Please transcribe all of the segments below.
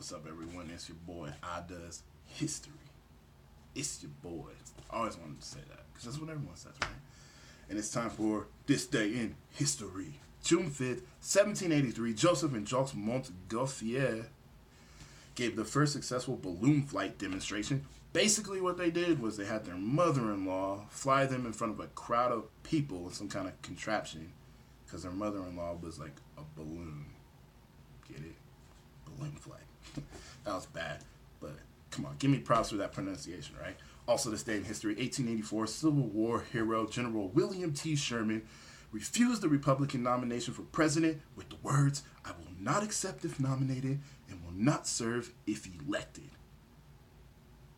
What's up, everyone? It's your boy, I Does History. It's your boy. I always wanted to say that because that's what everyone says, right? And it's time for This Day in History. June 5th, 1783, Joseph and Jacques Montgolfier gave the first successful balloon flight demonstration. Basically what they did was they had their mother-in-law fly them in front of a crowd of people in some kind of contraption because their mother-in-law was like a balloon. Get it? Balloon flight. That was bad, but come on, give me props for that pronunciation, right? Also this day in history, 1884, Civil War hero General William T Sherman refused the Republican nomination for president with the words, "I will not accept if nominated and will not serve if elected."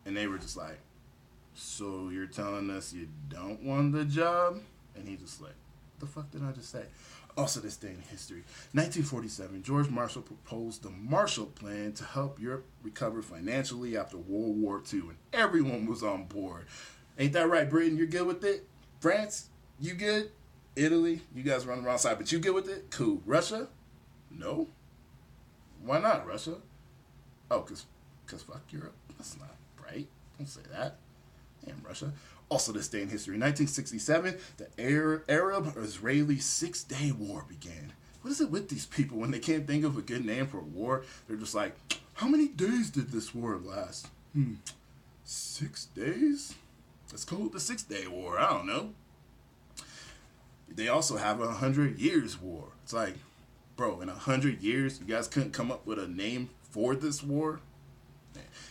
And they were just like, "So you're telling us you don't want the job?" And he just like, "What the fuck did I just say?" Also this day in history, 1947, George Marshall proposed the Marshall Plan to help Europe recover financially after World War II, and everyone was on board. Ain't that right, Britain? You're good with it? France? You good? Italy? You guys run the wrong side, but you good with it? Cool. Russia? No. Why not, Russia? Oh, cause fuck Europe? That's not right. Don't say that. Damn, Russia. Also this day in history, 1967, the Arab-Israeli Six-Day War began. What is it with these people when they can't think of a good name for a war? They're just like, how many days did this war last? 6 days? Let's call it the Six-Day War. I don't know. They also have 100 Years War. It's like, bro, in 100 years, you guys couldn't come up with a name for this war?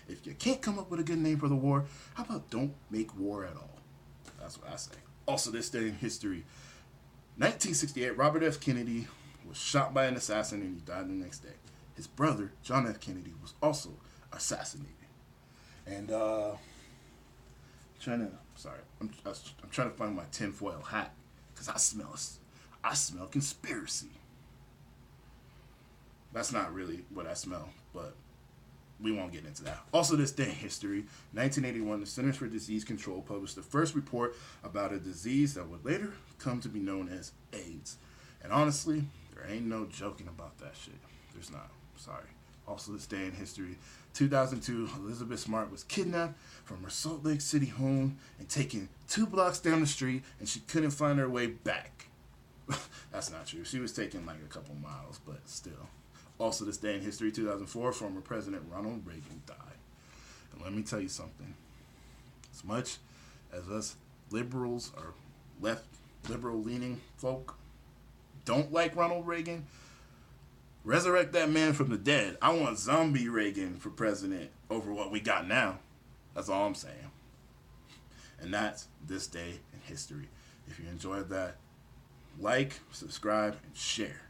If you can't come up with a good name for the war, how about don't make war at all? That's what I say. Also this day in history, 1968, Robert F. Kennedy was shot by an assassin and he died the next day. His brother, John F. Kennedy, was also assassinated. And I'm trying to find my tinfoil hat because I smell conspiracy. That's not really what I smell, but we won't get into that. Also this day in history, 1981, the Centers for Disease Control published the first report about a disease that would later come to be known as AIDS. And honestly, there ain't no joking about that shit. There's not. Sorry. Also this day in history, 2002, Elizabeth Smart was kidnapped from her Salt Lake City home and taken 2 blocks down the street, and she couldn't find her way back. That's not true. She was taking like a couple miles, but still. Also this day in history, 2004, former President Ronald Regan died. And let me tell you something. As much as us liberals or left liberal-leaning folk don't like Ronald Reagan, resurrect that man from the dead. I want zombie Reagan for president over what we got now. That's all I'm saying. And that's this day in history. If you enjoyed that, like, subscribe, and share.